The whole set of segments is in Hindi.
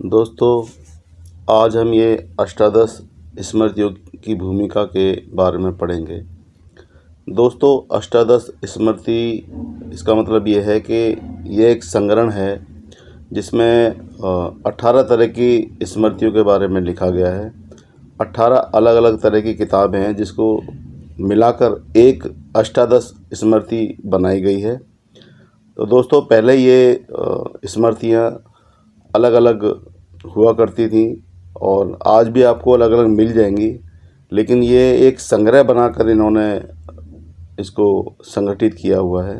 दोस्तों, आज हम ये अष्टादश स्मृतियों की भूमिका के बारे में पढ़ेंगे। दोस्तों, अष्टादश स्मृति इसका मतलब ये है कि ये एक संग्रह है जिसमें 18 तरह की स्मृतियों के बारे में लिखा गया है। 18 अलग अलग तरह की किताबें हैं जिसको मिलाकर एक अष्टादश स्मृति बनाई गई है। तो दोस्तों, पहले ये स्मृतियाँ अलग अलग हुआ करती थी और आज भी आपको अलग अलग मिल जाएंगी, लेकिन ये एक संग्रह बनाकर इन्होंने इसको संगठित किया हुआ है।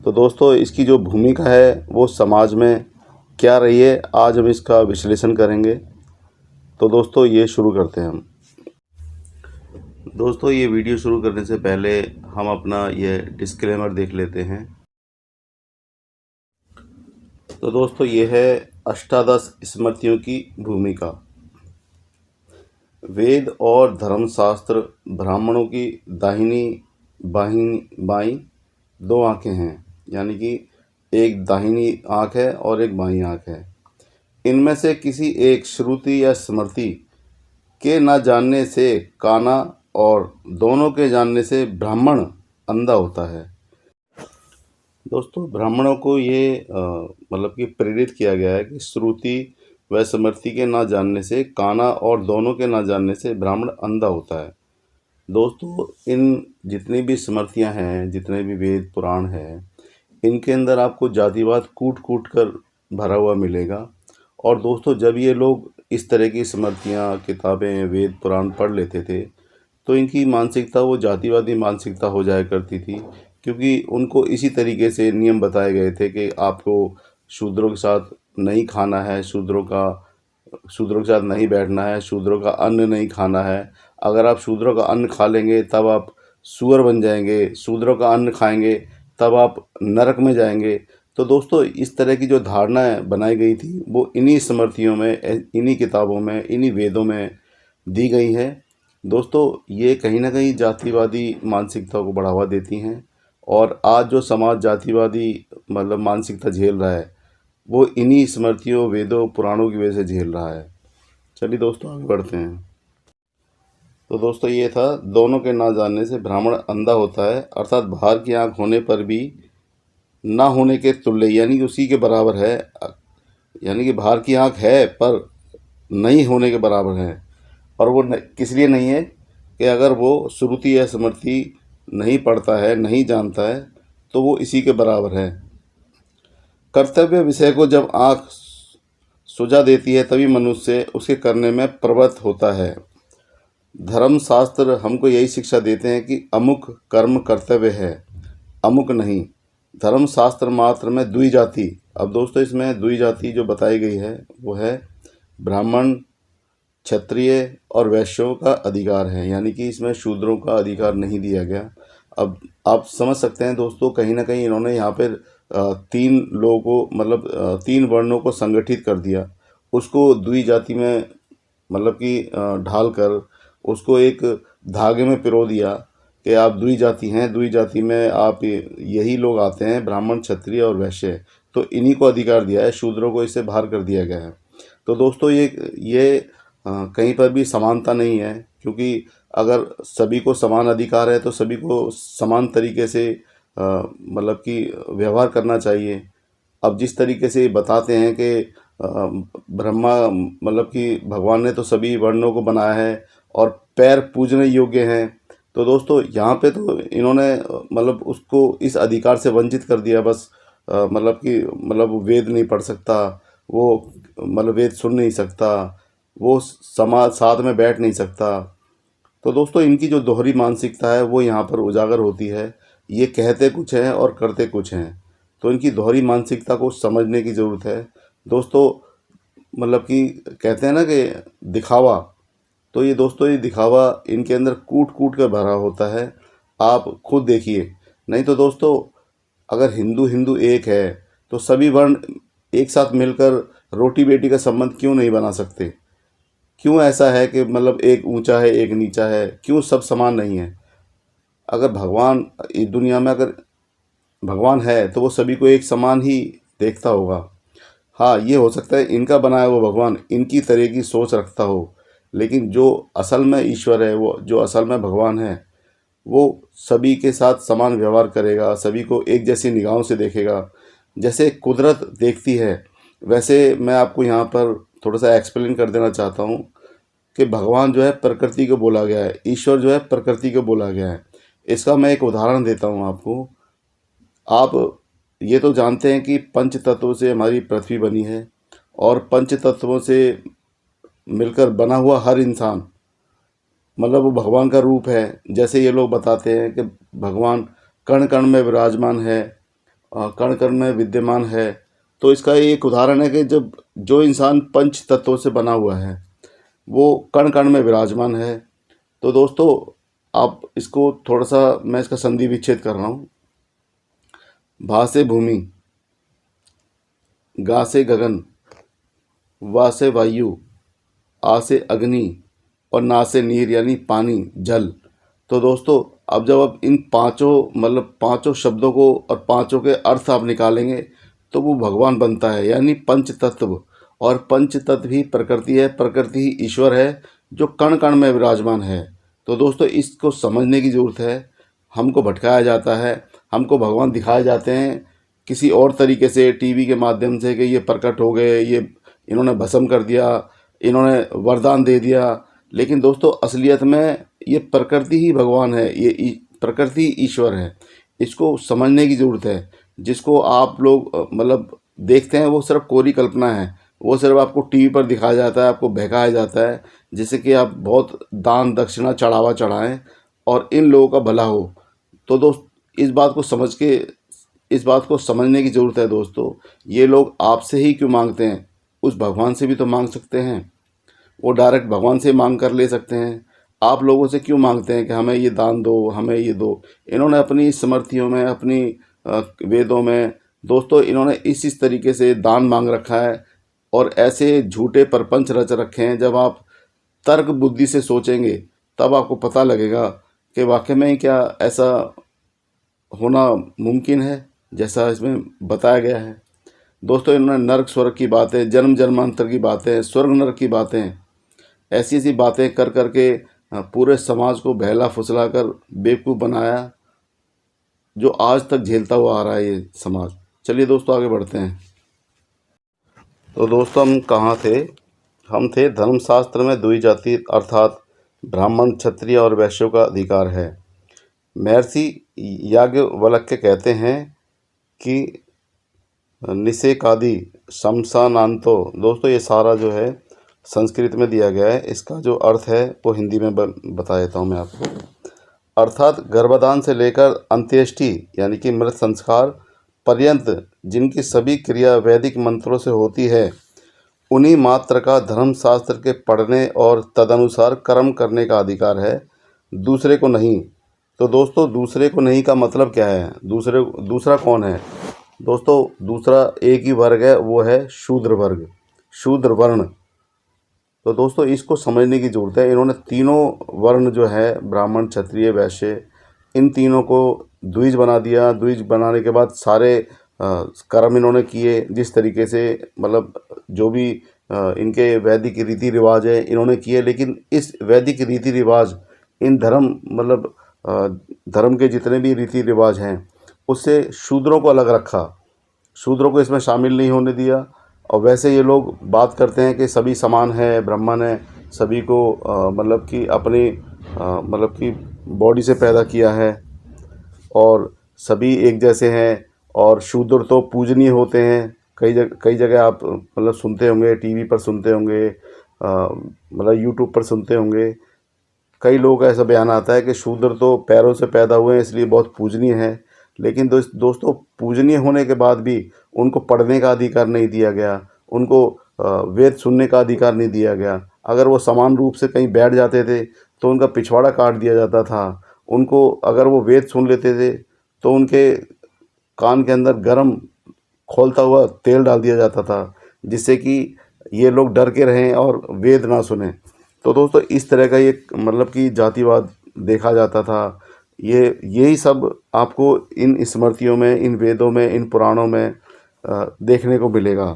तो दोस्तों, इसकी जो भूमिका है वो समाज में क्या रही है, आज हम इसका विश्लेषण करेंगे। तो दोस्तों, ये शुरू करते हैं हम। दोस्तों, ये वीडियो शुरू करने से पहले हम अपना ये डिस्क्लेमर देख लेते हैं। तो दोस्तों, ये है अष्टादश स्मृतियों की भूमिका। वेद और धर्मशास्त्र ब्राह्मणों की दाहिनी बाईं दो आंखें हैं, यानी कि एक दाहिनी आंख है और एक बाईं आंख है। इनमें से किसी एक श्रुति या स्मृति के न जानने से काना और दोनों के जानने से ब्राह्मण अंधा होता है। दोस्तों, ब्राह्मणों को ये मतलब कि प्रेरित किया गया है कि श्रुति व स्मृति के ना जानने से काना और दोनों के ना जानने से ब्राह्मण अंधा होता है। दोस्तों, इन जितनी भी स्मृतियां हैं, जितने भी वेद पुराण हैं, इनके अंदर आपको जातिवाद कूट कूट कर भरा हुआ मिलेगा। और दोस्तों, जब ये लोग इस तरह की स्मृतियां, किताबें, वेद पुराण पढ़ लेते थे तो इनकी मानसिकता वो जातिवादी मानसिकता हो जाया करती थी, क्योंकि उनको इसी तरीके से नियम बताए गए थे कि आपको शूद्रों के साथ नहीं खाना है, शूद्रों के साथ नहीं बैठना है, शूद्रों का अन्न नहीं खाना है। अगर आप शूद्रों का अन्न खा लेंगे तब आप सूअर बन जाएंगे, शूद्रों का अन्न खाएंगे तब आप नरक में जाएंगे। तो दोस्तों, इस तरह की जो धारणाएं बनाई गई थी वो इन्हीं स्मृतियों में, इन्हीं किताबों में, इन्हीं वेदों में दी गई है। दोस्तों, ये कहीं ना कहीं जातिवादी मानसिकता को बढ़ावा देती हैं और आज जो समाज जातिवादी मतलब मानसिकता झेल रहा है वो इन्हीं स्मृतियों, वेदों, पुराणों की वजह से झेल रहा है। चलिए दोस्तों, आगे बढ़ते हैं। तो दोस्तों, ये था दोनों के ना जानने से ब्राह्मण अंधा होता है, अर्थात बाहर की आंख होने पर भी ना होने के तुल्य, यानी कि उसी के बराबर है। यानी कि बाहर की आंख है पर नहीं होने के बराबर है। और वो किस लिए नहीं है कि अगर वो श्रुति या स्मृति नहीं पढ़ता है, नहीं जानता है, तो वो इसी के बराबर है। कर्तव्य विषय को जब आँख सुझा देती है तभी मनुष्य उसके करने में प्रवृत्त होता है। धर्मशास्त्र हमको यही शिक्षा देते हैं कि अमुक कर्म कर्तव्य है, अमुक नहीं। धर्मशास्त्र मात्र में दुई जाति, अब दोस्तों इसमें दुई जाति जो बताई गई है वो है ब्राह्मण, क्षत्रिय और वैश्यों का अधिकार है, यानी कि इसमें शूद्रों का अधिकार नहीं दिया गया। अब आप समझ सकते हैं दोस्तों, कहीं ना कहीं इन्होंने यहाँ पर तीन लोगों को मतलब तीन वर्णों को संगठित कर दिया, उसको द्वि जाति में मतलब कि ढाल कर उसको एक धागे में पिरो दिया कि आप द्वि जाति हैं, द्वि जाति में आप यही लोग आते हैं, ब्राह्मण, क्षत्रिय और वैश्य, तो इन्हीं को अधिकार दिया है, शूद्रों को इससे बाहर कर दिया गया है। तो दोस्तों, ये कहीं पर भी समानता नहीं है, क्योंकि अगर सभी को समान अधिकार है तो सभी को समान तरीके से मतलब कि व्यवहार करना चाहिए। अब जिस तरीके से बताते हैं कि ब्रह्मा मतलब कि भगवान ने तो सभी वर्णों को बनाया है और पैर पूजने योग्य हैं, तो दोस्तों यहाँ पे तो इन्होंने मतलब उसको इस अधिकार से वंचित कर दिया। बस मतलब कि मतलब वेद नहीं पढ़ सकता वो, मतलब वेद सुन नहीं सकता वो, समाज साथ में बैठ नहीं सकता। तो दोस्तों, इनकी जो दोहरी मानसिकता है वो यहाँ पर उजागर होती है। ये कहते कुछ हैं और करते कुछ हैं, तो इनकी दोहरी मानसिकता को समझने की ज़रूरत है दोस्तों। मतलब कि कहते हैं ना कि दिखावा, तो ये दोस्तों ये दिखावा इनके अंदर कूट कूट कर भरा होता है। आप खुद देखिए। नहीं तो दोस्तों, अगर हिंदू हिंदू एक है तो सभी वर्ण एक साथ मिलकर रोटी बेटी का संबंध क्यों नहीं बना सकते? क्यों ऐसा है कि मतलब एक ऊंचा है एक नीचा है? क्यों सब समान नहीं है? अगर भगवान इस दुनिया में अगर भगवान है तो वो सभी को एक समान ही देखता होगा। हाँ, ये हो सकता है इनका बनाया हुआ भगवान इनकी तरह की सोच रखता हो, लेकिन जो असल में ईश्वर है, वो जो असल में भगवान है, वो सभी के साथ समान व्यवहार करेगा, सभी को एक जैसी निगाहों से देखेगा। जैसे कुदरत देखती है, वैसे मैं आपको यहाँ पर थोड़ा-सा एक्सप्लेन कर देना चाहता हूँ कि भगवान जो है प्रकृति को बोला गया है, ईश्वर जो है प्रकृति को बोला गया है। इसका मैं एक उदाहरण देता हूँ आपको। आप ये तो जानते हैं कि पंच तत्वों से हमारी पृथ्वी बनी है और पंच तत्वों से मिलकर बना हुआ हर इंसान मतलब वो भगवान का रूप है। जैसे ये लोग बताते हैं कि भगवान कण कण में विराजमान है, कण कण में विद्यमान है। तो इसका एक उदाहरण है कि जब जो इंसान पंच तत्वों से बना हुआ है वो कण कण में विराजमान है। तो दोस्तों, आप इसको थोड़ा सा मैं इसका संधि विच्छेद कर रहा हूँ। भा से भूमि, गा से गगन, वा से वायु, आ से अग्नि और ना से नीर यानी पानी जल। तो दोस्तों, अब जब आप इन पांचों मतलब पांचों शब्दों को और पांचों के अर्थ आप निकालेंगे तो वो भगवान बनता है, यानी पंच तत्व। और पंच तत्व ही प्रकृति है, प्रकृति ही ईश्वर है जो कण कण में विराजमान है। तो दोस्तों, इसको समझने की ज़रूरत है। हमको भटकाया जाता है, हमको भगवान दिखाए जाते हैं किसी और तरीके से, टीवी के माध्यम से, कि ये प्रकट हो गए, ये इन्होंने भस्म कर दिया, इन्होंने वरदान दे दिया। लेकिन दोस्तों, असलियत में ये प्रकृति ही भगवान है, ये प्रकृति ईश्वर है। इसको समझने की ज़रूरत है। जिसको आप लोग मतलब देखते हैं वो सिर्फ कोरी कल्पना है, वो सिर्फ आपको टीवी पर दिखाया जाता है, आपको बहकाया जाता है जिससे कि आप बहुत दान दक्षिणा चढ़ावा चढ़ाएं और इन लोगों का भला हो। तो दोस्त, इस बात को समझ के इस बात को समझने की ज़रूरत है दोस्तों। ये लोग आपसे ही क्यों मांगते हैं, उस भगवान से भी तो मांग सकते हैं। वो डायरेक्ट भगवान से मांग कर ले सकते हैं। आप लोगों से क्यों मांगते हैं कि हमें ये दान दो, हमें ये दो। इन्होंने अपनी स्मृतियों में, अपनी वेदों में दोस्तों, इन्होंने इस तरीके से दान मांग रखा है और ऐसे झूठे प्रपंच रच रखे हैं। जब आप तर्क बुद्धि से सोचेंगे तब आपको पता लगेगा कि वाकई में ही क्या ऐसा होना मुमकिन है जैसा इसमें बताया गया है। दोस्तों, इन्होंने नर्क स्वर्ग की बातें, जन्म जन्मांतर की बातें, स्वर्ग नर्क की बातें, ऐसी ऐसी बातें कर कर के पूरे समाज को बहला फुसला कर बेवकूफ़ बनाया, जो आज तक झेलता हुआ आ रहा है ये समाज। चलिए दोस्तों, आगे बढ़ते हैं। तो दोस्तों, हम कहाँ थे? हम थे धर्मशास्त्र में दुई जाति अर्थात ब्राह्मण, क्षत्रिय और वैश्यों का अधिकार है। महर्षि याज्ञवल्क्य कहते हैं कि निषेकादि शमशानांतो। दोस्तों, ये सारा जो है संस्कृत में दिया गया है, इसका जो अर्थ है वो हिंदी में बता देता हूँ मैं आपको। अर्थात गर्भदान से लेकर अंत्येष्टि यानी कि मृत संस्कार पर्यंत जिनकी सभी क्रिया वैदिक मंत्रों से होती है, उन्हीं मात्र का धर्मशास्त्र के पढ़ने और तदनुसार कर्म करने का अधिकार है, दूसरे को नहीं। तो दोस्तों, दूसरे को नहीं का मतलब क्या है? दूसरा कौन है? दोस्तों, दूसरा एक ही वर्ग है, वो है शूद्र वर्ग, शूद्र वर्ण। तो दोस्तों, इसको समझने की ज़रूरत है। इन्होंने तीनों वर्ण जो है, ब्राह्मण, क्षत्रिय, वैश्य, इन तीनों को द्विज बना दिया। द्विज बनाने के बाद सारे कर्म इन्होंने किए जिस तरीके से, मतलब जो भी इनके वैदिक रीति रिवाज है इन्होंने किए। लेकिन इस वैदिक रीति रिवाज, इन धर्म मतलब धर्म के जितने भी रीति रिवाज हैं उससे शूद्रों को अलग रखा, शूद्रों को इसमें शामिल नहीं होने दिया। और वैसे ये लोग बात करते हैं कि सभी समान है, ब्राह्मण है, सभी को मतलब कि अपनी मतलब कि बॉडी से पैदा किया है और सभी एक जैसे हैं और शूद्र तो पूजनीय होते हैं। कई जगह आप मतलब सुनते होंगे, टीवी पर सुनते होंगे, मतलब यूट्यूब पर सुनते होंगे, कई लोगों का ऐसा बयान आता है कि शूद्र तो पैरों से पैदा हुए हैं इसलिए बहुत पूजनीय है। लेकिन दोस्तों, पूजनीय होने के बाद भी उनको पढ़ने का अधिकार नहीं दिया गया, उनको वेद सुनने का अधिकार नहीं दिया गया। अगर वो समान रूप से कहीं बैठ जाते थे तो उनका पिछवाड़ा काट दिया जाता था। उनको अगर वो वेद सुन लेते थे तो उनके कान के अंदर गर्म खौलता हुआ तेल डाल दिया जाता था जिससे कि ये लोग डर के रहें और वेद ना सुने। तो दोस्तों, इस तरह का ये मतलब कि जातिवाद देखा जाता था। यही सब आपको इन स्मृतियों में, इन वेदों में, इन पुराणों में देखने को मिलेगा।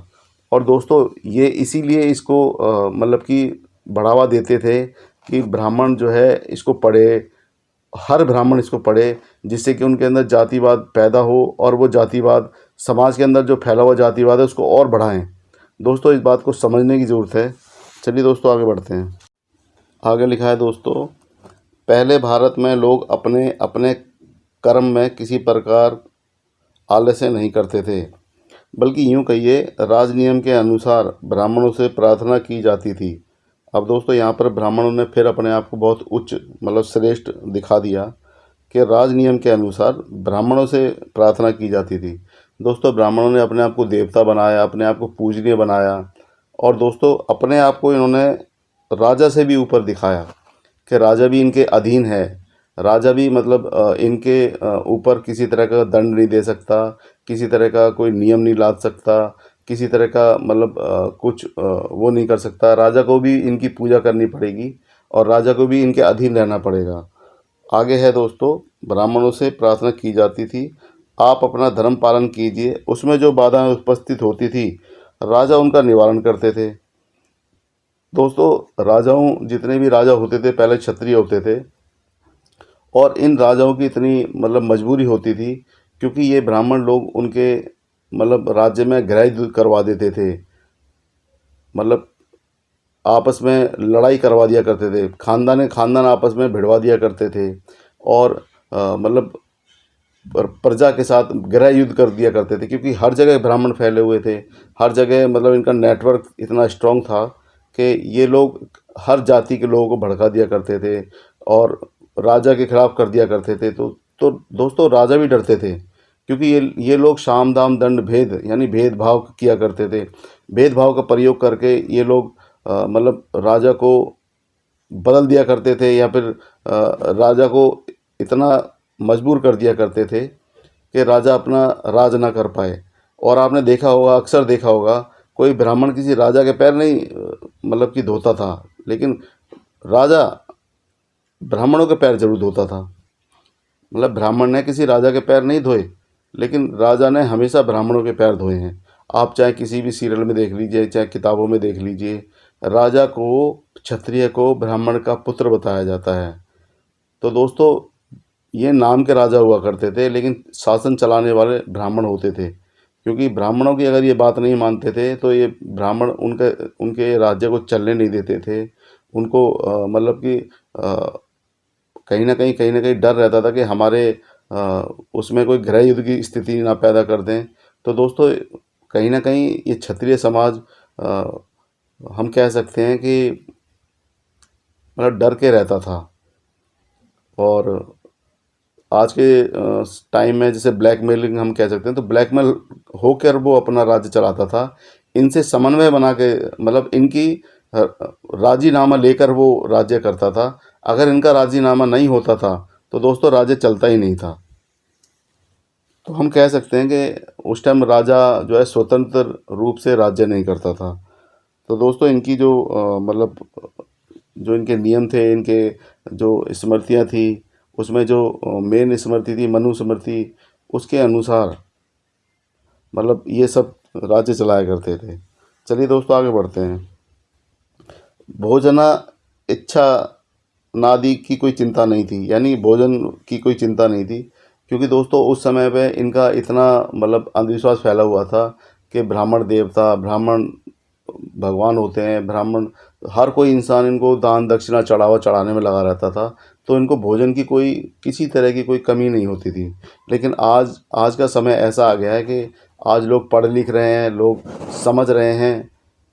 और दोस्तों ये इसीलिए इसको मतलब कि बढ़ावा देते थे कि ब्राह्मण जो है इसको पढ़े, हर ब्राह्मण इसको पढ़े, जिससे कि उनके अंदर जातिवाद पैदा हो और वो जातिवाद समाज के अंदर जो फैला हुआ जातिवाद है उसको और बढ़ाएं। दोस्तों इस बात को समझने की ज़रूरत है। चलिए दोस्तों आगे बढ़ते हैं। आगे लिखा है दोस्तों, पहले भारत में लोग अपने अपने कर्म में किसी प्रकार आलस्य नहीं करते थे, बल्कि यूँ कहिए राज नियम के अनुसार ब्राह्मणों से प्रार्थना की जाती थी। अब दोस्तों यहाँ पर ब्राह्मणों ने फिर अपने आप को बहुत उच्च मतलब श्रेष्ठ दिखा दिया कि राज नियम के अनुसार ब्राह्मणों से प्रार्थना की जाती थी। दोस्तों ब्राह्मणों ने अपने आप को देवता बनाया, अपने आप को पूजनीय बनाया, और दोस्तों अपने आप को इन्होंने राजा से भी ऊपर दिखाया कि राजा भी इनके अधीन है। राजा भी मतलब इनके ऊपर किसी तरह का दंड नहीं दे सकता, किसी तरह का कोई नियम नहीं लाद सकता, किसी तरह का मतलब कुछ वो नहीं कर सकता। राजा को भी इनकी पूजा करनी पड़ेगी और राजा को भी इनके अधीन रहना पड़ेगा। आगे है दोस्तों, ब्राह्मणों से प्रार्थना की जाती थी, आप अपना धर्म पालन कीजिए। उसमें जो बाधाएं उपस्थित होती थी राजा उनका निवारण करते थे। दोस्तों राजाओं जितने भी राजा होते थे पहले क्षत्रिय होते थे, और इन राजाओं की इतनी मतलब मजबूरी होती थी क्योंकि ये ब्राह्मण लोग उनके मतलब राज्य में गृह युद्ध करवा देते थे, मतलब आपस में लड़ाई करवा दिया करते थे, खानदान आपस में भिड़वा दिया करते थे, और मतलब प्रजा के साथ गृह युद्ध कर दिया करते थे, क्योंकि हर जगह ब्राह्मण फैले हुए थे। हर जगह मतलब इनका नेटवर्क इतना स्ट्रांग था कि ये लोग हर जाति के लोगों को भड़का दिया करते थे और राजा के खिलाफ कर दिया करते थे। तो दोस्तों राजा भी डरते थे, क्योंकि ये लोग साम दाम दंड भेद यानी भेदभाव किया करते थे। भेदभाव का प्रयोग करके ये लोग मतलब राजा को बदल दिया करते थे, या फिर राजा को इतना मजबूर कर दिया करते थे कि राजा अपना राज ना कर पाए। और आपने देखा होगा, अक्सर देखा होगा, कोई ब्राह्मण किसी राजा के पैर नहीं मतलब कि धोता था, लेकिन राजा ब्राह्मणों के पैर जरूर धोता था। मतलब ब्राह्मण ने किसी राजा के पैर नहीं धोए, लेकिन राजा ने हमेशा ब्राह्मणों के पैर धोए हैं। आप चाहे किसी भी सीरियल में देख लीजिए, चाहे किताबों में देख लीजिए, राजा को, क्षत्रिय को ब्राह्मण का पुत्र बताया जाता है। तो दोस्तों ये नाम के राजा हुआ करते थे, लेकिन शासन चलाने वाले ब्राह्मण होते थे, क्योंकि ब्राह्मणों की अगर ये बात नहीं मानते थे तो ये ब्राह्मण उनके राज्य को चलने नहीं देते थे। उनको मतलब कि कहीं ना कहीं डर रहता था कि हमारे उसमें कोई गृह युद्ध की स्थिति ना पैदा कर दें। तो दोस्तों कहीं ना कहीं ये क्षत्रिय समाज हम कह सकते हैं कि मतलब डर के रहता था। और आज के टाइम में जैसे ब्लैकमेलिंग हम कह सकते हैं, तो ब्लैकमेल होकर वो अपना राज्य चलाता था। इनसे समन्वय बना के मतलब इनकी राजीनामा लेकर वो राज्य करता था। अगर इनका राजीनामा नहीं होता था तो दोस्तों राज्य चलता ही नहीं था। तो हम कह सकते हैं कि उस टाइम राजा जो है स्वतंत्र रूप से राज्य नहीं करता था। तो दोस्तों इनकी जो मतलब जो इनके नियम थे, इनके जो स्मृतियाँ थी, उसमें जो मेन स्मृति थी मनु स्मृति, उसके अनुसार मतलब ये सब राज्य चलाया करते थे। चलिए दोस्तों आगे बढ़ते हैं। भोजना इच्छा नादि की कोई चिंता नहीं थी, यानी भोजन की कोई चिंता नहीं थी, क्योंकि दोस्तों उस समय पे इनका इतना मतलब अंधविश्वास फैला हुआ था कि ब्राह्मण देवता, ब्राह्मण भगवान होते हैं, ब्राह्मण हर कोई इंसान इनको दान दक्षिणा चढ़ावा चढ़ाने में लगा रहता था। तो इनको भोजन की कोई किसी तरह की कोई कमी नहीं होती थी। लेकिन आज का समय ऐसा आ गया है कि आज लोग पढ़ लिख रहे हैं, लोग समझ रहे हैं,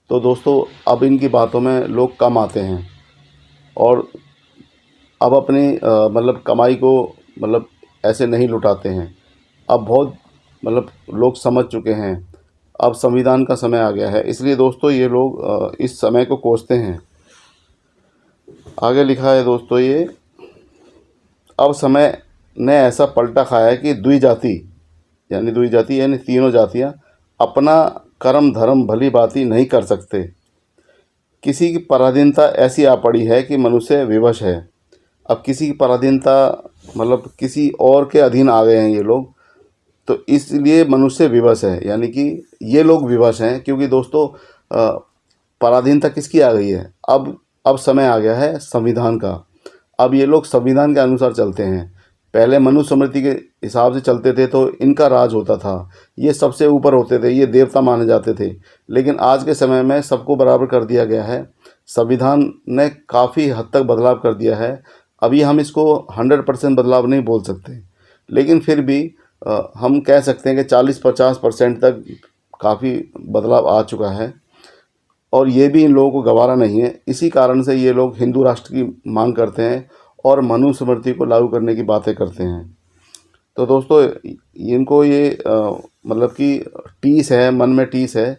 तो दोस्तों अब इनकी बातों में लोग कम आते हैं और अब अपनी मतलब कमाई को मतलब ऐसे नहीं लुटाते हैं। अब बहुत मतलब लोग समझ चुके हैं, अब संविधान का समय आ गया है, इसलिए दोस्तों ये लोग इस समय को कोसते हैं। आगे लिखा है दोस्तों ये, अब समय ने ऐसा पलटा खाया है कि द्विजाति यानी तीनों जातियां अपना कर्म धर्म भली भांति नहीं कर सकते। किसी की पराधीनता ऐसी आ पड़ी है कि मनुष्य विवश है। अब किसी की पराधीनता मतलब किसी और के अधीन आ गए हैं ये लोग। तो इसलिए मनुष्य विवश है, यानी कि ये लोग विवश हैं, क्योंकि दोस्तों पराधीनता किसकी आ गई है? अब समय आ गया है संविधान का। अब ये लोग संविधान के अनुसार चलते हैं। पहले मनुस्मृति के हिसाब से चलते थे तो इनका राज होता था, ये सबसे ऊपर होते थे, ये देवता माने जाते थे। लेकिन आज के समय में सबको बराबर कर दिया गया है। संविधान ने काफ़ी हद तक बदलाव कर दिया है। अभी हम इसको 100% बदलाव नहीं बोल सकते, लेकिन फिर भी हम कह सकते हैं कि 40-50% तक काफ़ी बदलाव आ चुका है, और ये भी इन लोगों को गवारा नहीं है। इसी कारण से ये लोग हिंदू राष्ट्र की मांग करते हैं और मनुस्मृति को लागू करने की बातें करते हैं। तो दोस्तों इनको ये मतलब कि टीस है, मन में टीस है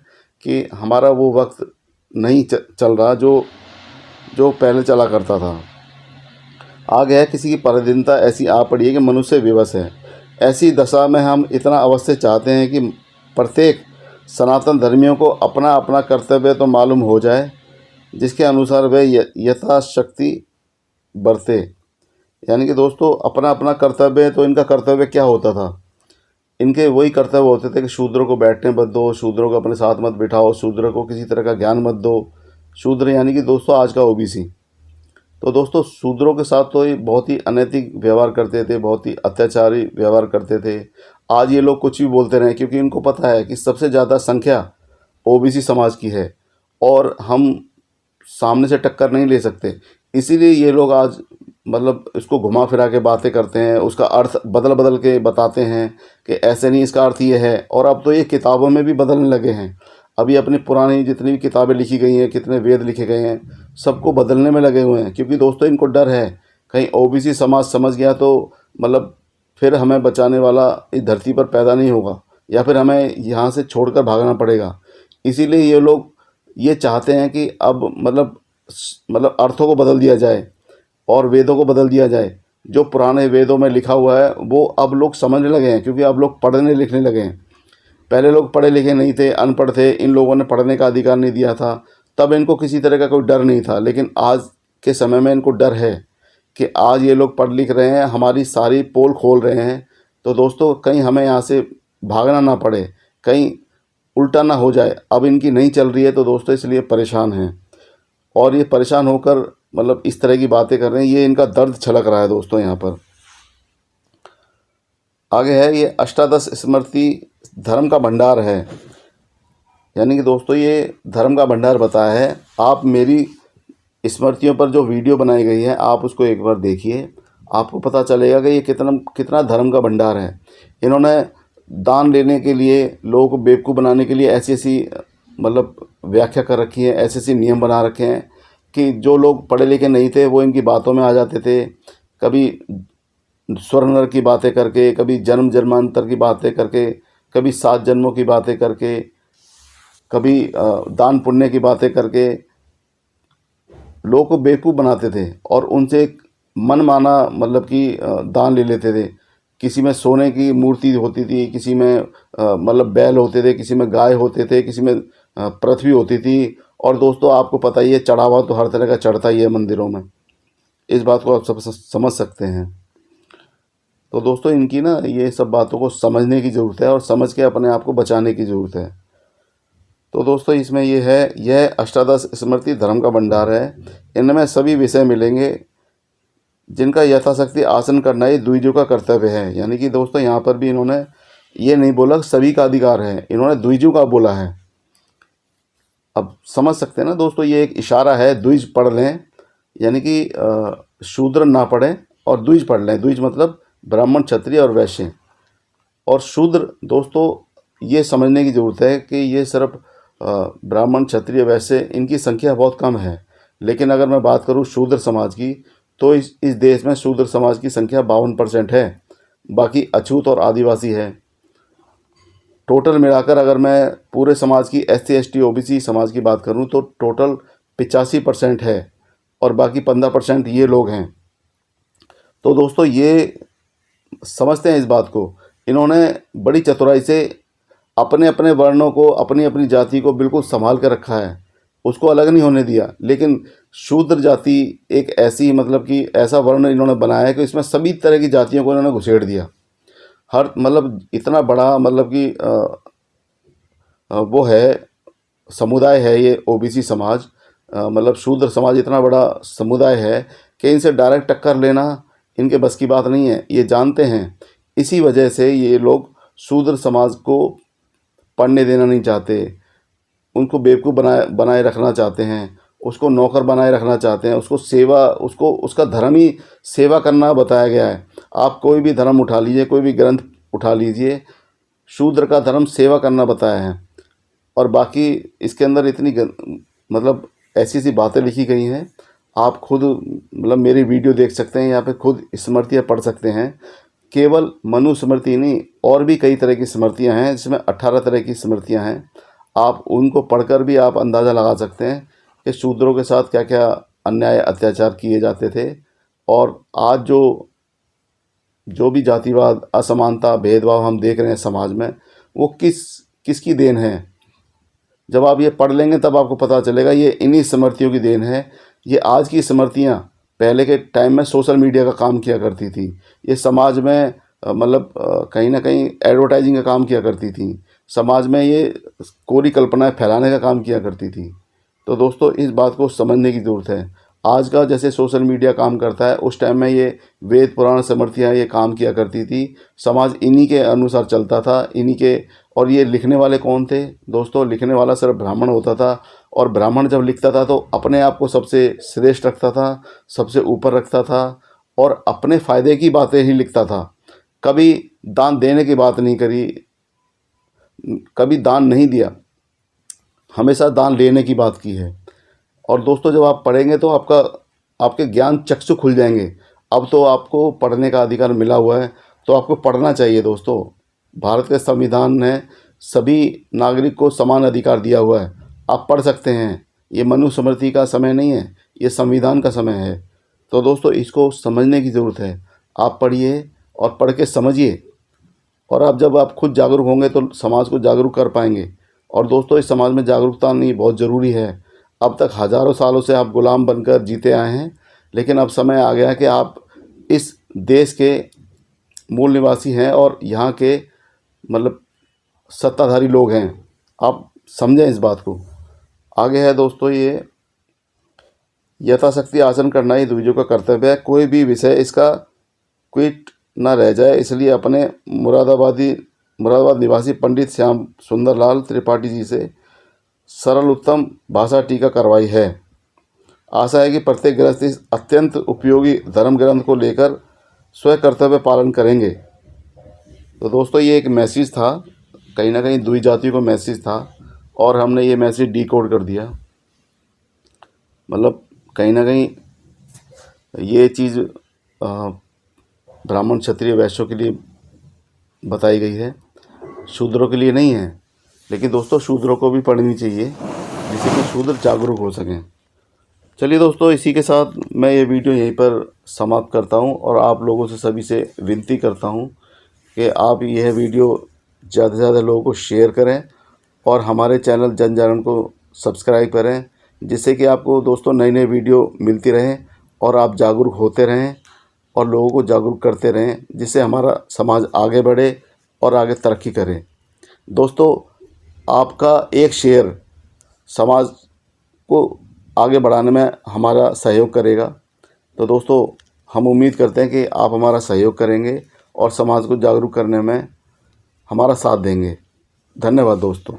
कि हमारा वो वक्त नहीं चल रहा जो जो पहले चला करता था। आ गया है किसी की पराधीनता ऐसी आ पड़ी है कि मनुष्य विवश है। ऐसी दशा में हम इतना अवश्य चाहते हैं कि प्रत्येक सनातन धर्मियों को अपना अपना कर्तव्य तो मालूम हो जाए, जिसके अनुसार वे यथाशक्ति बरते। यानी कि दोस्तों अपना अपना कर्तव्य, तो इनका कर्तव्य क्या होता था? इनके वही कर्तव्य होते थे कि शूद्रों को बैठने मत दो, शूद्रों को अपने साथ मत बिठाओ, शूद्र को किसी तरह का ज्ञान मत दो। शूद्र यानी कि दोस्तों आज का ओबीसी। तो दोस्तों शूद्रों के साथ तो ये बहुत ही अनैतिक व्यवहार करते थे, बहुत ही अत्याचारी व्यवहार करते थे। आज ये लोग कुछ भी बोलते रहे, क्योंकि इनको पता है कि सबसे ज़्यादा संख्या ओबीसी समाज की है और हम सामने से टक्कर नहीं ले सकते। इसीलिए ये लोग आज मतलब इसको घुमा फिरा के बातें करते हैं, उसका अर्थ बदल बदल के बताते हैं कि ऐसे नहीं, इसका अर्थ ये है। और अब तो ये किताबों में भी बदलने लगे हैं। अभी अपनी पुरानी जितनी भी किताबें लिखी गई हैं, कितने वेद लिखे गए हैं, सबको बदलने में लगे हुए हैं, क्योंकि दोस्तों इनको डर है कहीं ओबीसी समाज समझ गया तो मतलब फिर हमें बचाने वाला इस धरती पर पैदा नहीं होगा, या फिर हमें यहाँ से छोड़कर भागना पड़ेगा। इसीलिए ये लोग ये चाहते हैं कि अब मतलब अर्थों को बदल दिया जाए और वेदों को बदल दिया जाए। जो पुराने वेदों में लिखा हुआ है वो अब लोग समझने लगे हैं, क्योंकि अब लोग पढ़ने लिखने लगे हैं। पहले लोग पढ़े लिखे नहीं थे, अनपढ़ थे, इन लोगों ने पढ़ने का अधिकार नहीं दिया था, तब इनको किसी तरह का कोई डर नहीं था। लेकिन आज के समय में इनको डर है कि आज ये लोग पढ़ लिख रहे हैं, हमारी सारी पोल खोल रहे हैं। तो दोस्तों कहीं हमें यहाँ से भागना ना पड़े, कहीं उल्टा ना हो जाए। अब इनकी नहीं चल रही है तो दोस्तों इसलिए परेशान हैं, और ये परेशान होकर मतलब इस तरह की बातें कर रहे हैं। ये इनका दर्द छलक रहा है दोस्तों। यहाँ पर आगे है ये अष्टादश स्मृति धर्म का भंडार है। यानी कि दोस्तों ये धर्म का भंडार बताया है। आप मेरी स्मृतियों पर जो वीडियो बनाई गई है आप उसको एक बार देखिए, आपको पता चलेगा कि ये कितना कितना धर्म का भंडार है। इन्होंने दान लेने के लिए, लोगों को बेवकूफ़ बनाने के लिए ऐसी ऐसी मतलब व्याख्या कर रखी है, ऐसे ऐसे नियम बना रखे हैं कि जो लोग पढ़े लिखे नहीं थे वो इनकी बातों में आ जाते थे। कभी स्वर्ण नर की बातें करके, कभी जन्म जन्मांतर की बातें करके, कभी 7 जन्मों की बातें करके, कभी दान पुण्य की बातें करके लोगों को बेवकूफ़ बनाते थे और उनसे एक मनमाना मतलब कि दान ले लेते थे। किसी में सोने की मूर्ति होती थी, किसी में मतलब बैल होते थे, किसी में गाय होते थे, किसी में पृथ्वी होती थी। और दोस्तों आपको पता ही है चढ़ावा तो हर तरह का चढ़ता ही है मंदिरों में। इस बात को आप सब समझ सकते हैं। तो दोस्तों इनकी ना ये सब बातों को समझने की ज़रूरत है और समझ के अपने आप को बचाने की ज़रूरत है। तो दोस्तों इसमें ये है, यह अष्टादश स्मृति धर्म का भंडार है। इनमें सभी विषय मिलेंगे जिनका यथाशक्ति आसन करना ये द्विजों का कर्तव्य है। यानी कि दोस्तों यहाँ पर भी इन्होंने ये नहीं बोला सभी का अधिकार है, इन्होंने द्विजों का बोला है। अब समझ सकते हैं ना दोस्तों, ये एक इशारा है, द्विज पढ़ लें, यानी कि शूद्र ना पढ़ें और द्विज पढ़ लें। द्विज मतलब ब्राह्मण, क्षत्रिय और वैश्य। और शूद्र दोस्तों ये समझने की ज़रूरत है कि ये सिर्फ ब्राह्मण, क्षत्रिय, वैश्य इनकी संख्या बहुत कम है। लेकिन अगर मैं बात करूँ शूद्र समाज की, तो इस देश में शूद्र समाज की संख्या 52% है, बाकी अछूत और आदिवासी है। टोटल मिलाकर अगर मैं पूरे समाज की SC ST OBC समाज की बात करूं तो टोटल 85% है और बाकी 15% ये लोग हैं। तो दोस्तों ये समझते हैं इस बात को। इन्होंने बड़ी चतुराई से अपने अपने वर्णों को, अपनी अपनी जाति को बिल्कुल संभाल कर रखा है, उसको अलग नहीं होने दिया। लेकिन शूद्र जाति एक ऐसी मतलब कि ऐसा वर्ण इन्होंने बनाया है कि इसमें सभी तरह की जातियों को इन्होंने घुसेड़ दिया। हर मतलब इतना बड़ा मतलब कि वो है समुदाय है ये ओबीसी समाज, मतलब शूद्र समाज इतना बड़ा समुदाय है कि इनसे डायरेक्ट टक्कर लेना इनके बस की बात नहीं है, ये जानते हैं। इसी वजह से ये लोग शूद्र समाज को पढ़ने देना नहीं चाहते, उनको बेवकूफ़ बनाए बनाए रखना चाहते हैं, उसको नौकर बनाए रखना चाहते हैं, उसको सेवा, उसको उसका धर्म ही सेवा करना बताया गया है। आप कोई भी धर्म उठा लीजिए, कोई भी ग्रंथ उठा लीजिए, शूद्र का धर्म सेवा करना बताया है। और बाकी इसके अंदर इतनी मतलब ऐसी ऐसी बातें लिखी गई हैं, आप खुद मतलब मेरी वीडियो देख सकते हैं, यहाँ पे खुद स्मृतियाँ पढ़ सकते हैं। केवल मनु स्मृति नहीं, और भी कई तरह की स्मृतियाँ हैं, जिसमें 18 तरह की स्मृतियाँ हैं। आप उनको पढ़कर भी आप अंदाज़ा लगा सकते हैं कि शूद्रों के साथ क्या क्या अन्याय अत्याचार किए जाते थे। और आज जो भी जातिवाद, असमानता, भेदभाव हम देख रहे हैं समाज में, वो किसकी देन है। जब आप ये पढ़ लेंगे तब आपको पता चलेगा ये इन्हीं स्मृतियों की देन है। ये आज की स्मृतियाँ पहले के टाइम में सोशल मीडिया का काम किया करती थी। ये समाज में मतलब कहीं ना कहीं एडवर्टाइजिंग का काम किया करती थी। समाज में ये कोरी कल्पनाएं फैलाने का काम किया करती थी। तो दोस्तों इस बात को समझने की ज़रूरत है। आज का जैसे सोशल मीडिया काम करता है, उस टाइम में ये वेद पुराण स्मृतियाँ ये काम किया करती थी। समाज इन्हीं के अनुसार चलता था, इन्हीं के। और ये लिखने वाले कौन थे दोस्तों? लिखने वाला सिर्फ ब्राह्मण होता था। और ब्राह्मण जब लिखता था तो अपने आप को सबसे श्रेष्ठ रखता था, सबसे ऊपर रखता था, और अपने फ़ायदे की बातें ही लिखता था। कभी दान देने की बात नहीं करी, कभी दान नहीं दिया, हमेशा दान लेने की बात की है। और दोस्तों जब आप पढ़ेंगे तो आपके ज्ञान चक्षु खुल जाएंगे। अब तो आपको पढ़ने का अधिकार मिला हुआ है, तो आपको पढ़ना चाहिए दोस्तों। भारत के संविधान ने सभी नागरिक को समान अधिकार दिया हुआ है, आप पढ़ सकते हैं। ये मनुस्मृति का समय नहीं है, ये संविधान का समय है। तो दोस्तों इसको समझने की ज़रूरत है। आप पढ़िए और पढ़ के समझिए, और जब आप खुद जागरूक होंगे तो समाज को जागरूक कर पाएंगे। और दोस्तों इस समाज में जागरूकता नहीं बहुत ज़रूरी है। अब तक हज़ारों सालों से आप गुलाम बनकर जीते आए हैं, लेकिन अब समय आ गया कि आप इस देश के मूल निवासी हैं और यहाँ के मतलब सत्ताधारी लोग हैं। आप समझें इस बात को। आगे है दोस्तों, ये यथाशक्ति आचरण करना ही द्विजों का कर्तव्य है। कोई भी विषय इसका क्विट न रह जाए, इसलिए अपने मुरादाबाद निवासी पंडित श्याम सुंदर लाल त्रिपाठी जी से सरल उत्तम भाषा टीका करवाई है। आशा है कि प्रत्येक गृहस्थ इस अत्यंत उपयोगी धर्म ग्रंथ को लेकर स्वयं कर्तव्य पालन करेंगे। तो दोस्तों ये एक मैसेज था, कहीं ना कहीं द्वि जातियों को मैसेज था, और हमने ये मैसेज डिकोड कर दिया। मतलब कहीं ना कहीं ये चीज़ ब्राह्मण क्षत्रिय वैश्यों के लिए बताई गई है, शूद्रों के लिए नहीं है। लेकिन दोस्तों शूद्रों को भी पढ़नी चाहिए, जिससे कि शूद्र जागरूक हो सकें। चलिए दोस्तों, इसी के साथ मैं ये वीडियो यहीं पर समाप्त करता हूँ, और आप लोगों से सभी से विनती करता हूँ कि आप यह वीडियो ज़्यादा से ज़्यादा लोगों को शेयर करें, और हमारे चैनल जन जागरण को सब्सक्राइब करें, जिससे कि आपको दोस्तों नई नई वीडियो मिलती रहें और आप जागरूक होते रहें और लोगों को जागरूक करते रहें, जिससे हमारा समाज आगे बढ़े और आगे तरक्की करे। दोस्तों आपका एक शेयर समाज को आगे बढ़ाने में हमारा सहयोग करेगा। तो दोस्तों हम उम्मीद करते हैं कि आप हमारा सहयोग करेंगे और समाज को जागरूक करने में हमारा साथ देंगे। धन्यवाद दोस्तों।